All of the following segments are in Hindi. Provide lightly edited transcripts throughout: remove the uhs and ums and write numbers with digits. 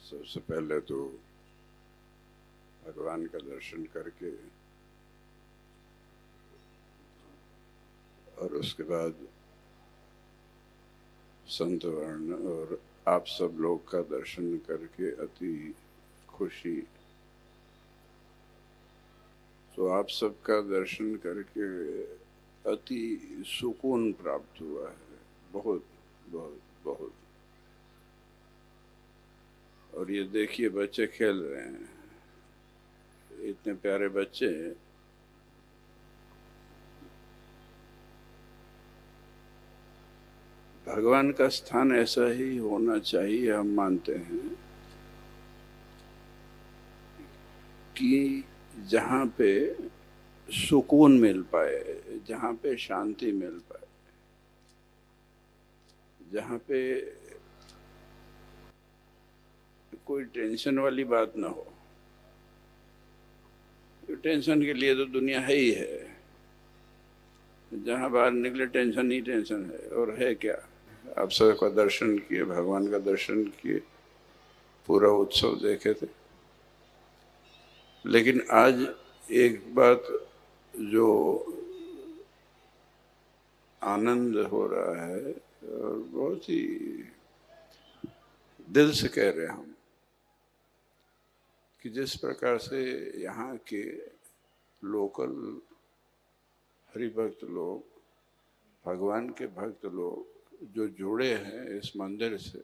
सबसे पहले तो भगवान का दर्शन करके और उसके बाद संत वर्ण और आप सब लोग का दर्शन करके अति खुशी। तो आप सबका दर्शन करके अति सुकून प्राप्त हुआ है, बहुत बहुत बहुत। और ये देखिए बच्चे खेल रहे हैं, इतने प्यारे बच्चे। भगवान का स्थान ऐसा ही होना चाहिए। हम मानते हैं कि जहाँ पे सुकून मिल पाए, जहाँ पे शांति मिल पाए, जहाँ पे कोई टेंशन वाली बात ना हो। टेंशन के लिए तो दुनिया है ही है, जहाँ बाहर निकले टेंशन ही टेंशन है। और है क्या, आप सबका दर्शन किए, भगवान का दर्शन किए, पूरा उत्सव देखे थे। लेकिन आज एक बात जो आनंद हो रहा है और बहुत ही दिल से कह रहे हैं हम कि जिस प्रकार से यहाँ के लोकल हरिभक्त लोग, भगवान के भक्त लोग जो जुड़े हैं इस मंदिर से,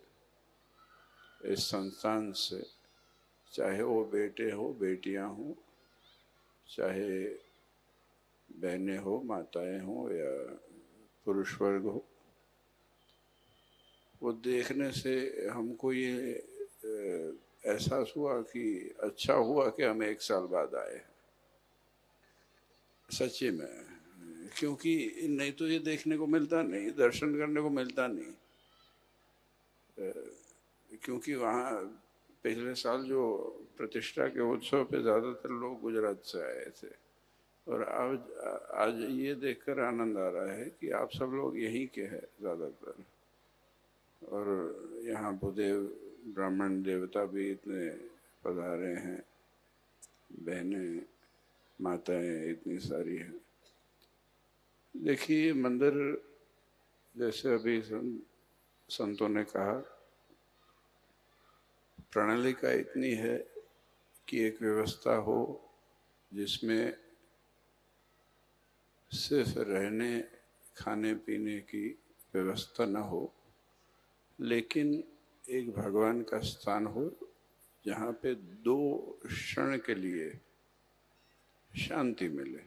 इस संस्थान से, चाहे वो बेटे हो, बेटियां हो, चाहे बहनें हो, माताएं हो या पुरुष वर्ग हो, वो देखने से हमको ये एहसास हुआ कि अच्छा हुआ कि हम एक साल बाद आए, सच्ची में। क्योंकि नहीं तो ये देखने को मिलता नहीं, दर्शन करने को मिलता नहीं। क्योंकि वहाँ पिछले साल जो प्रतिष्ठा के उत्सव पे ज़्यादातर लोग गुजरात से आए थे, और आज ये देखकर आनंद आ रहा है कि आप सब लोग यहीं के हैं ज़्यादातर। और यहाँ भूदेव ब्राह्मण देवता भी इतने पधारे हैं, बहनें माताएं इतनी सारी हैं। देखिए मंदिर, जैसे अभी संतों ने कहा, प्रणाली का इतनी है कि एक व्यवस्था हो जिसमें सिर्फ रहने खाने पीने की व्यवस्था न हो, लेकिन एक भगवान का स्थान हो जहाँ पे 2 क्षण के लिए शांति मिले।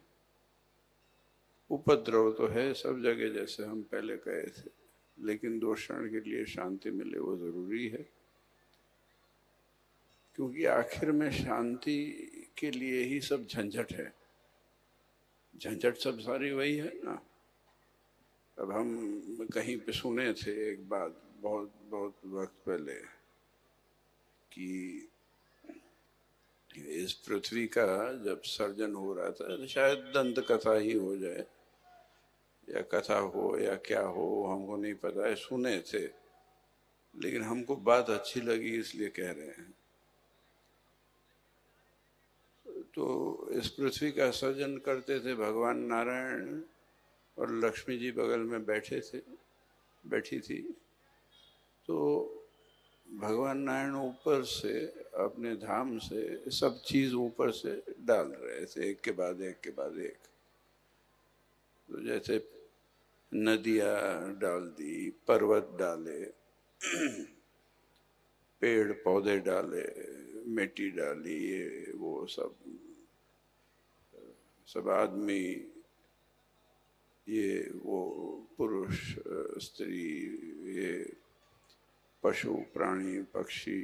उपद्रव तो है सब जगह, जैसे हम पहले कहे थे, लेकिन 2 क्षण के लिए शांति मिले वो जरूरी है। क्योंकि आखिर में शांति के लिए ही सब झंझट है, झंझट सब सारी वही है ना। अब हम कहीं पे सुने थे एक बात बहुत बहुत वक्त पहले कि इस पृथ्वी का जब सर्जन हो रहा था, तो शायद दंत कथा ही हो जाए या कथा हो या क्या हो, हमको नहीं पता है, सुने थे। लेकिन हमको बात अच्छी लगी इसलिए कह रहे हैं। तो इस पृथ्वी का सर्जन करते थे भगवान नारायण, और लक्ष्मी जी बगल में बैठी थी। तो भगवान नारायण ऊपर से अपने धाम से सब चीज ऊपर से डाल रहे थे, एक के बाद एक के बाद एक। तो जैसे नदियाँ डाल दी, पर्वत डाले, पेड़ पौधे डाले, मिट्टी डाली, ये वो सब आदमी, ये वो पुरुष स्त्री, ये पशु प्राणी पक्षी,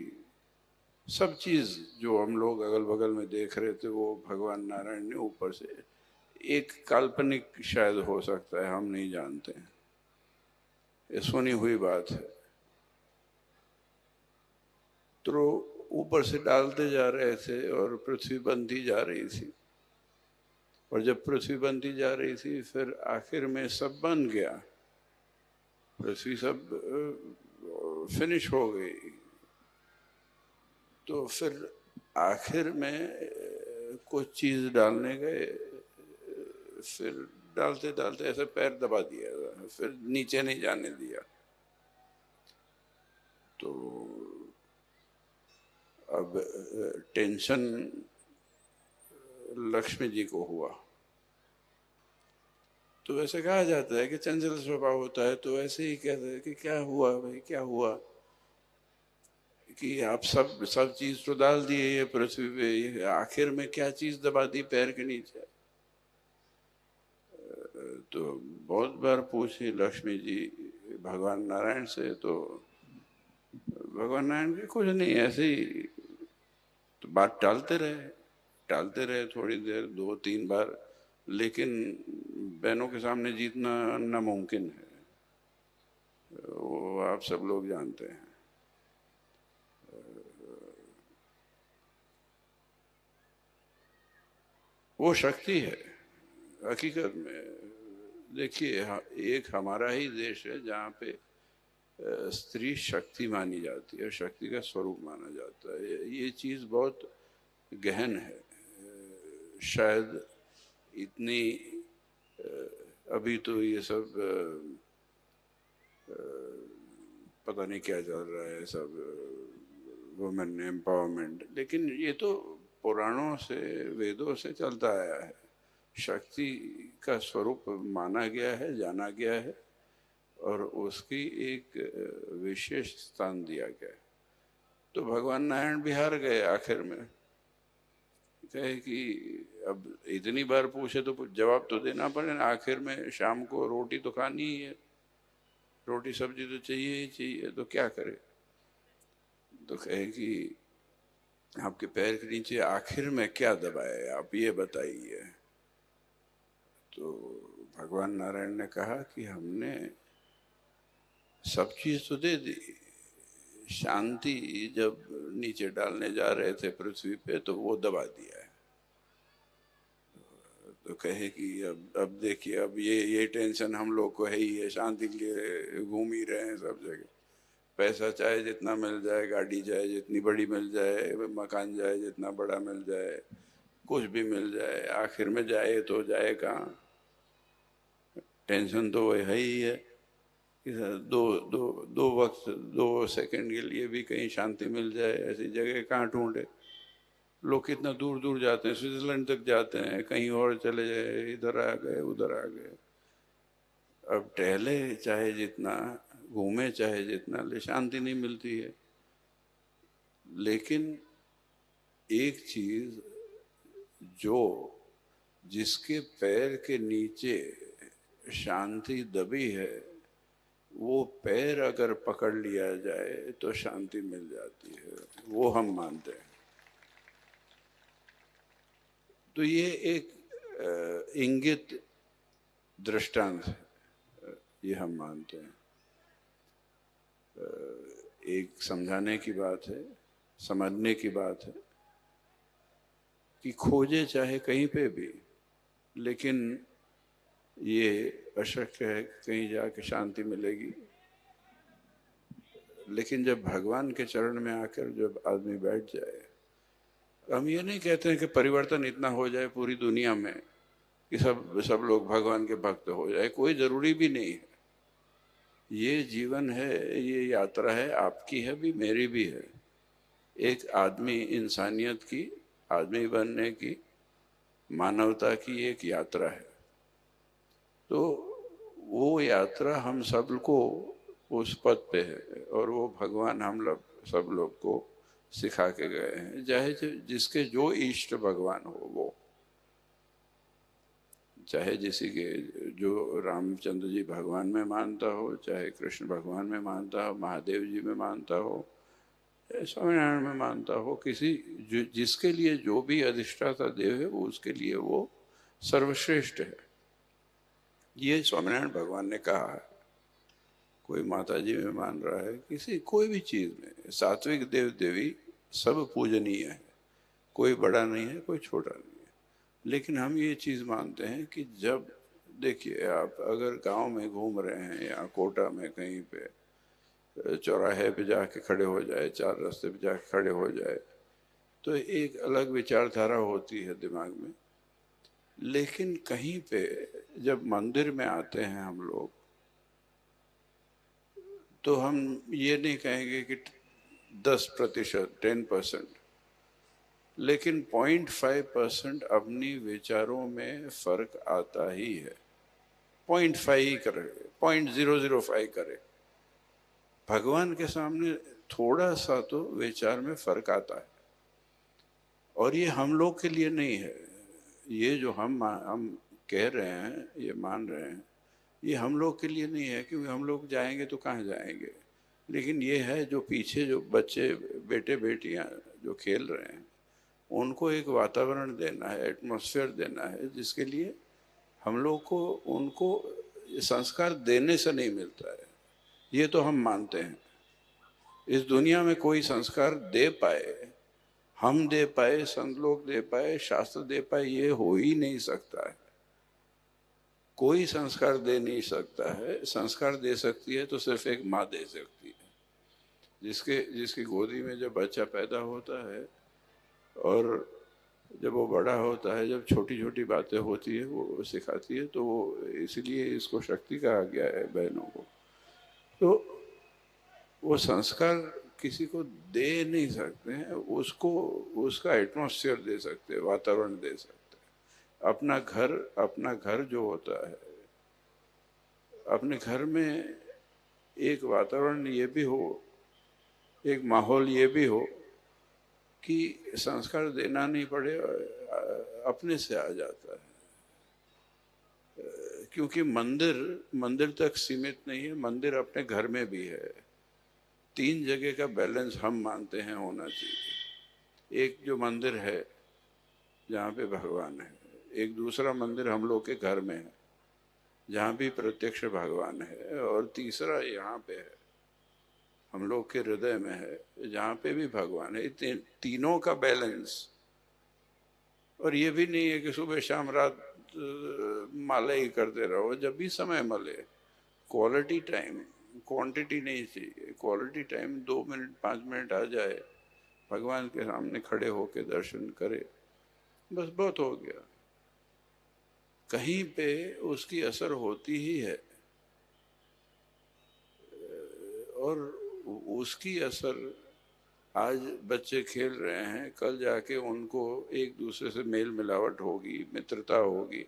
सब चीज जो हम लोग अगल बगल में देख रहे थे, वो भगवान नारायण ने ऊपर से, एक काल्पनिक शायद हो सकता है, हम नहीं जानते, ये सुनी हुई बात है। तो ऊपर से डालते जा रहे थे और पृथ्वी बनती जा रही थी। और जब पृथ्वी बनती जा रही थी, फिर आखिर में सब बन गया, पृथ्वी सब फिनिश हो गई। तो फिर आखिर में कुछ चीज़ डालने गए, फिर डालते डालते ऐसे पैर दबा दिया, फिर नीचे नहीं जाने दिया। तो अब टेंशन लक्ष्मी जी को हुआ। तो वैसे कहा जाता है कि चंचल स्वभाव होता है, तो ऐसे ही कहते हैं कि क्या हुआ भाई, क्या हुआ, कि आप सब चीज तो डाल दिए ये पृथ्वी पे, ये आखिर में क्या चीज दबा दी पैर के नीचे। तो बहुत बार पूछी लक्ष्मी जी भगवान नारायण से, तो भगवान नारायण की कुछ नहीं, ऐसे ही तो बात टालते रहे थोड़ी देर, 2-3 बार, लेकिन बहनों के सामने जीतना नामुमकिन है, वो आप सब लोग जानते हैं। वो शक्ति है हकीकत में। देखिए, एक हमारा ही देश है जहाँ पे स्त्री शक्ति मानी जाती है, शक्ति का स्वरूप माना जाता है। ये चीज़ बहुत गहन है। शायद इतनी अभी तो ये सब पता नहीं क्या चल रहा है, सब वुमेन एम्पावरमेंट, लेकिन ये तो पुराणों से, वेदों से चलता आया है। शक्ति का स्वरूप माना गया है, जाना गया है, और उसकी एक विशेष स्थान दिया गया है। तो भगवान नारायण बिहार गए आखिर में, कहे कि अब इतनी बार पूछे तो जवाब तो देना पड़े ना, आखिर में शाम को रोटी तो खानी ही है, रोटी सब्जी तो चाहिए ही चाहिए, तो क्या करे। तो कहे कि आपके पैर के नीचे आखिर में क्या दबाए, आप ये बताइए। तो भगवान नारायण ने कहा कि हमने सब चीज तो दे दी, शांति जब नीचे डालने जा रहे थे पृथ्वी पे तो वो दबा दिया है। तो कहे कि अब देखिए, अब ये टेंशन हम लोग को है ही है, शांति के लिए घूम ही रहे हैं सब जगह। पैसा चाहे जितना मिल जाए, गाड़ी चाहे जितनी बड़ी मिल जाए, मकान चाहे जितना बड़ा मिल जाए, कुछ भी मिल जाए, आखिर में जाए तो जाए कहाँ। टेंशन तो वह है ही है कि दो दो दो वक्त 2 सेकंड के लिए भी कहीं शांति मिल जाए, ऐसी जगह कहाँ ढूंढे। लोग कितना दूर दूर जाते हैं, स्विट्जरलैंड तक जाते हैं, कहीं और चले जाए, इधर आ गए उधर आ गए। अब टहले चाहे जितना, घूमे चाहे जितना, ले शांति नहीं मिलती है। लेकिन एक चीज जो जिसके पैर के नीचे शांति दबी है, वो पैर अगर पकड़ लिया जाए तो शांति मिल जाती है, वो हम मानते हैं। तो ये एक इंगित दृष्टांत है, ये हम मानते हैं। एक समझाने की बात है, समझने की बात है कि खोजे चाहे कहीं पे भी, लेकिन ये अशक्य है कहीं जाके शांति मिलेगी। लेकिन जब भगवान के चरण में आकर जब आदमी बैठ जाए, हम ये नहीं कहते हैं कि परिवर्तन इतना हो जाए पूरी दुनिया में कि सब लोग भगवान के भक्त हो जाए, कोई जरूरी भी नहीं है। ये जीवन है, ये यात्रा है, आपकी है भी, मेरी भी है। एक आदमी इंसानियत की, आदमी बनने की, मानवता की एक यात्रा है। तो वो यात्रा हम सबको उस पद पे है, और वो भगवान हम लोग सब लोग को सिखा के गए हैं, चाहे जिसके जो इष्ट भगवान हो वो, चाहे जिसी के जो रामचंद्र जी भगवान में मानता हो, चाहे कृष्ण भगवान में मानता हो, महादेव जी में मानता हो, स्वामीनारायण में मानता हो, किसी जिसके लिए जो भी अधिष्ठाता देव है वो उसके लिए वो सर्वश्रेष्ठ है। ये स्वामीनारायण भगवान ने कहा है। कोई माता जी में मान रहा है, किसी कोई भी चीज में, सात्विक देव देवी सब पूजनीय है, कोई बड़ा नहीं है, कोई छोटा नहीं है। लेकिन हम ये चीज मानते हैं कि जब, देखिए, आप अगर गांव में घूम रहे हैं या कोटा में कहीं पे चौराहे पे जाके खड़े हो जाए, 4 रास्ते पे जाके खड़े हो जाए, तो एक अलग विचारधारा होती है दिमाग में। लेकिन कहीं पे जब मंदिर में आते हैं हम लोग, तो हम ये नहीं कहेंगे कि 10%, 10%, लेकिन 0.5% अपनी विचारों में फर्क आता ही है। 0.5 ही करे, 0.005 करे, भगवान के सामने थोड़ा सा तो विचार में फर्क आता है। और ये हम लोग के लिए नहीं है, ये जो हम कह रहे हैं, ये मान रहे हैं, ये हम लोग के लिए नहीं है, क्योंकि हम लोग जाएंगे तो कहाँ जाएंगे। लेकिन ये है जो पीछे जो बच्चे बेटे बेटियां जो खेल रहे हैं, उनको एक वातावरण देना है, एटमॉस्फेयर देना है, जिसके लिए हम लोग को उनको संस्कार देने से नहीं मिलता है। ये तो हम मानते हैं। इस दुनिया में कोई संस्कार दे पाए, हम दे पाए, संत लोग दे पाए, शास्त्र दे पाए, ये हो ही नहीं सकता है। कोई संस्कार दे नहीं सकता है। संस्कार दे सकती है तो सिर्फ एक माँ दे सकती है, जिसकी गोदी में जब बच्चा पैदा होता है और जब वो बड़ा होता है, जब छोटी छोटी बातें होती है वो सिखाती है। तो वो इसलिए इसको शक्ति कहा गया है बहनों को। तो वो संस्कार किसी को दे नहीं सकते हैं, उसको उसका एटमॉस्फेयर दे सकते हैं, वातावरण दे सकते हैं। अपना घर जो होता है, अपने घर में एक वातावरण ये भी हो, एक माहौल ये भी हो कि संस्कार देना नहीं पड़े, अपने से आ जाता है। क्योंकि मंदिर तक सीमित नहीं है, मंदिर अपने घर में भी है। 3 जगह का बैलेंस हम मानते हैं होना चाहिए। एक जो मंदिर है जहाँ पे भगवान है, एक दूसरा मंदिर हम लोग के घर में है जहाँ भी प्रत्यक्ष भगवान है, और तीसरा यहाँ पे है, हम लोग के हृदय में है, जहाँ पे भी भगवान है। तीनों का बैलेंस। और ये भी नहीं है कि सुबह शाम रात माला ही करते रहो, जब भी समय मिले। क्वालिटी टाइम, क्वांटिटी नहीं चाहिए, क्वालिटी टाइम। 2 मिनट 5 मिनट आ जाए, भगवान के सामने खड़े होके दर्शन करे, बस बहुत हो गया। कहीं पे उसकी असर होती ही है, और उसकी असर आज बच्चे खेल रहे हैं, कल जाके उनको एक दूसरे से मेल मिलावट होगी, मित्रता होगी।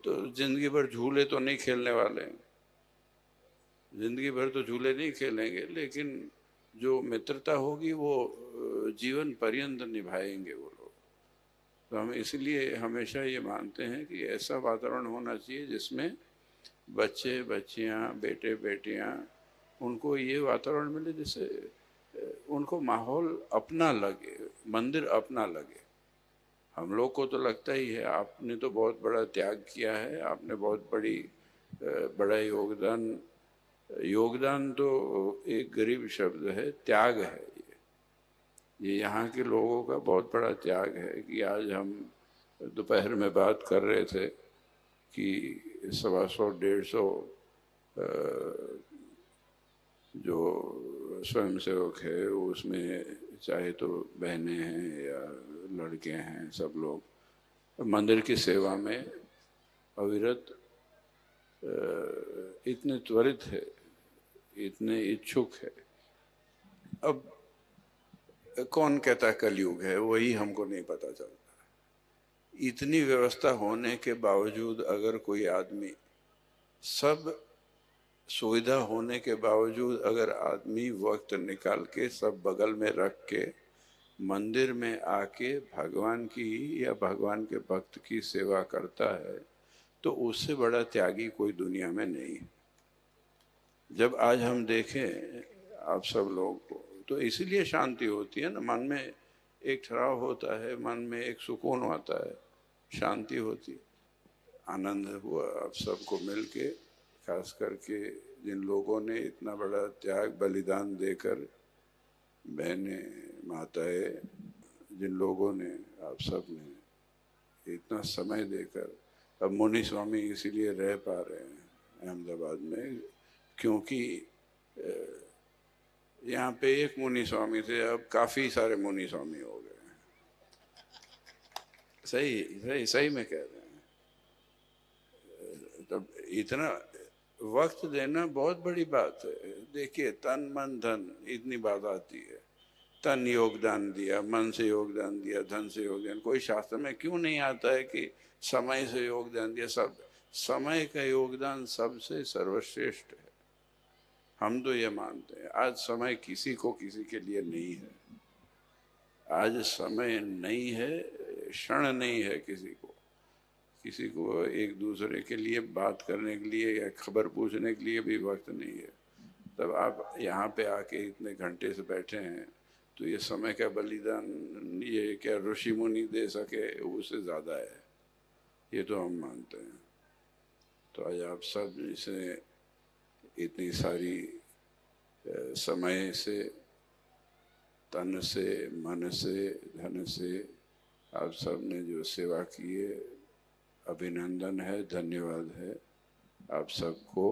तो जिंदगी भर झूले तो नहीं खेलने वाले हैं, जिंदगी भर तो झूले नहीं खेलेंगे, लेकिन जो मित्रता होगी वो जीवन पर्यंत निभाएंगे वो लोग। तो हम इसलिए हमेशा ये मानते हैं कि ऐसा वातावरण होना चाहिए जिसमें बच्चे बच्चियां, बेटे बेटियां, उनको ये वातावरण मिले जिससे उनको माहौल अपना लगे, मंदिर अपना लगे। हम लोग को तो लगता ही है, आपने तो बहुत बड़ा त्याग किया है, आपने बहुत बड़ा योगदान तो एक गरीब शब्द है, त्याग है। ये यहाँ के लोगों का बहुत बड़ा त्याग है कि आज हम दोपहर में बात कर रहे थे कि 125 150 जो स्वयंसेवक है, उसमें चाहे तो बहनें हैं या लड़के हैं, सब लोग मंदिर की सेवा में अविरत इतने त्वरित है, इतने इच्छुक है। अब कौन कहता कलयुग है, वही हमको नहीं पता चलता। इतनी व्यवस्था होने के बावजूद अगर कोई आदमी, सब सुविधा होने के बावजूद अगर आदमी वक्त निकाल के सब बगल में रख के मंदिर में आके भगवान की या भगवान के भक्त की सेवा करता है, तो उससे बड़ा त्यागी कोई दुनिया में नहीं है। जब आज हम देखें आप सब लोग को, तो इसीलिए शांति होती है ना, मन में एक ठहराव होता है, मन में एक सुकून आता है, शांति होती, आनंद हुआ आप सबको मिल के। खास करके जिन लोगों ने इतना बड़ा त्याग बलिदान देकर, बहनें माताएं, जिन लोगों ने, आप सब ने इतना समय देकर, अब मुनि स्वामी इसीलिए रह पा रहे हैं अहमदाबाद में, क्योंकि यहाँ पे एक मुनि स्वामी थे, अब काफ़ी सारे मुनि स्वामी हो गए। सही सही सही में कह रहे हैं। तब इतना वक्त देना बहुत बड़ी बात है। देखिए तन मन धन इतनी बात आती है, तन योगदान दिया, मन से योगदान दिया, धन से योगदान, कोई शास्त्र में क्यों नहीं आता है कि समय से योगदान दिया? सब समय का योगदान सबसे सर्वश्रेष्ठ है। हम तो ये मानते हैं आज समय किसी को किसी के लिए नहीं है, आज समय नहीं है, क्षण नहीं है किसी को एक दूसरे के लिए बात करने के लिए या खबर पूछने के लिए भी वक्त नहीं है। तब आप यहाँ पे आके इतने घंटे से बैठे हैं तो ये समय का बलिदान ये क्या ऋषि मुनि दे सके उससे ज़्यादा है, ये तो हम मानते हैं। तो आज आप सब इसे इतनी सारी समय से, तन से, मन से, धन से आप सब ने जो सेवा की है, अभिनंदन है, धन्यवाद है आप सबको।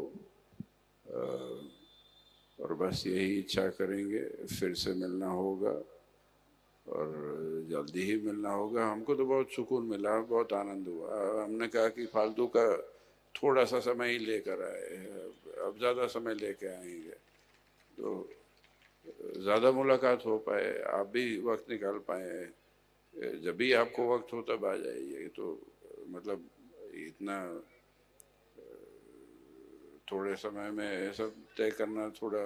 और बस यही इच्छा करेंगे फिर से मिलना होगा और जल्दी ही मिलना होगा। हमको तो बहुत सुकून मिला, बहुत आनंद हुआ। हमने कहा कि फालतू का थोड़ा सा समय ही लेकर आए, अब ज़्यादा समय लेके आएंगे तो ज़्यादा मुलाकात हो पाए, आप भी वक्त निकाल पाए। जब भी आपको वक्त हो तब आ जाइए। तो मतलब इतना थोड़े समय में सब तय करना थोड़ा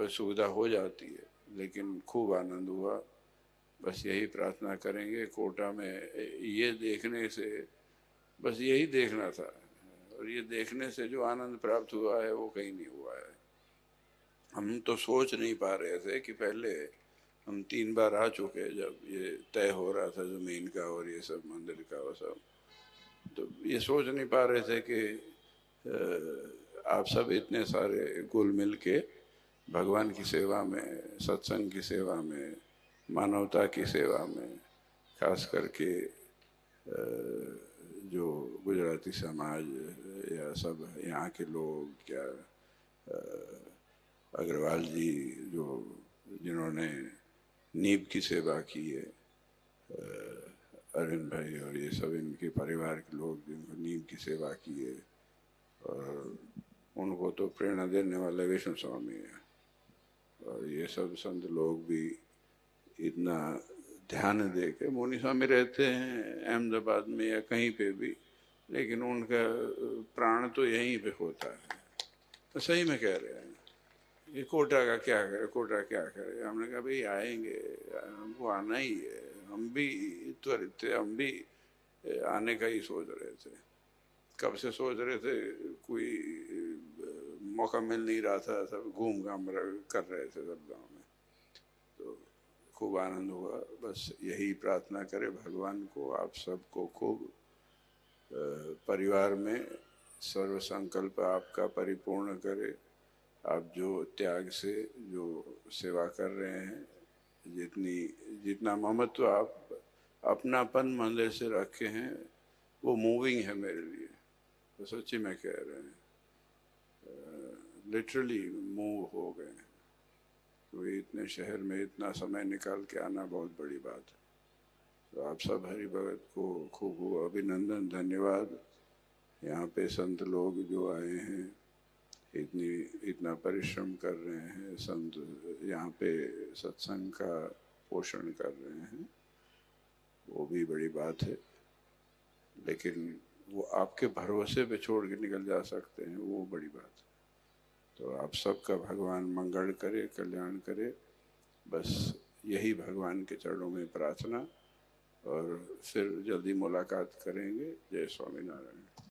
असुविधा हो जाती है, लेकिन खूब आनंद हुआ। बस यही प्रार्थना करेंगे कोटा में ये देखने से, बस यही देखना था और ये देखने से जो आनंद प्राप्त हुआ है वो कहीं नहीं हुआ है। हम तो सोच नहीं पा रहे थे कि पहले हम 3 बार आ चुके जब ये तय हो रहा था ज़मीन का और ये सब मंदिर का और सब, तो ये सोच नहीं पा रहे थे कि आप सब इतने सारे घुल मिल के भगवान की सेवा में, सत्संग की सेवा में, मानवता की सेवा में, खास करके जो गुजराती समाज या सब यहाँ के लोग या अग्रवाल जी जो जिन्होंने नीब की सेवा की है, अरविंद भाई और ये सब इनके परिवार के लोग जिनको नीम की सेवा की है, और उनको तो प्रेरणा देने वाले विष्णु स्वामी है। और ये सब संत लोग भी इतना ध्यान दे के, मुनि स्वामी रहते हैं अहमदाबाद में या कहीं पे भी, लेकिन उनका प्राण तो यहीं पे होता है। तो सही में कह रहे हैं ये कोटा का क्या करे, कोटा क्या करे। हमने कहा भाई आएंगे, हमको आना ही है, हम भी त्वरित थे, हम भी आने का ही सोच रहे थे, कब से सोच रहे थे, कोई मौका मिल नहीं रहा था, सब घूम घाम कर रहे थे सब गाँव में। तो खूब आनंद हुआ। बस यही प्रार्थना करें भगवान को आप सबको खूब परिवार में सर्व संकल्प आपका परिपूर्ण करे। आप जो त्याग से जो सेवा कर रहे हैं, जितना ममत्व आप अपनापन मंदिर से रखे हैं, वो मूविंग है मेरे लिए। तो सच्ची में कह रहे हैं, लिटरली मूव हो गए। तो इतने शहर में इतना समय निकाल के आना बहुत बड़ी बात है। तो आप सब हरि भगत को खूब खूब अभिनंदन, धन्यवाद। यहाँ पे संत लोग जो आए हैं, इतना परिश्रम कर रहे हैं, संत यहाँ पे सत्संग का पोषण कर रहे हैं, वो भी बड़ी बात है। लेकिन वो आपके भरोसे पे छोड़ के निकल जा सकते हैं, वो बड़ी बात है। तो आप सबका भगवान मंगल करे, कल्याण करे। बस यही भगवान के चरणों में प्रार्थना, और फिर जल्दी मुलाकात करेंगे। जय स्वामीनारायण।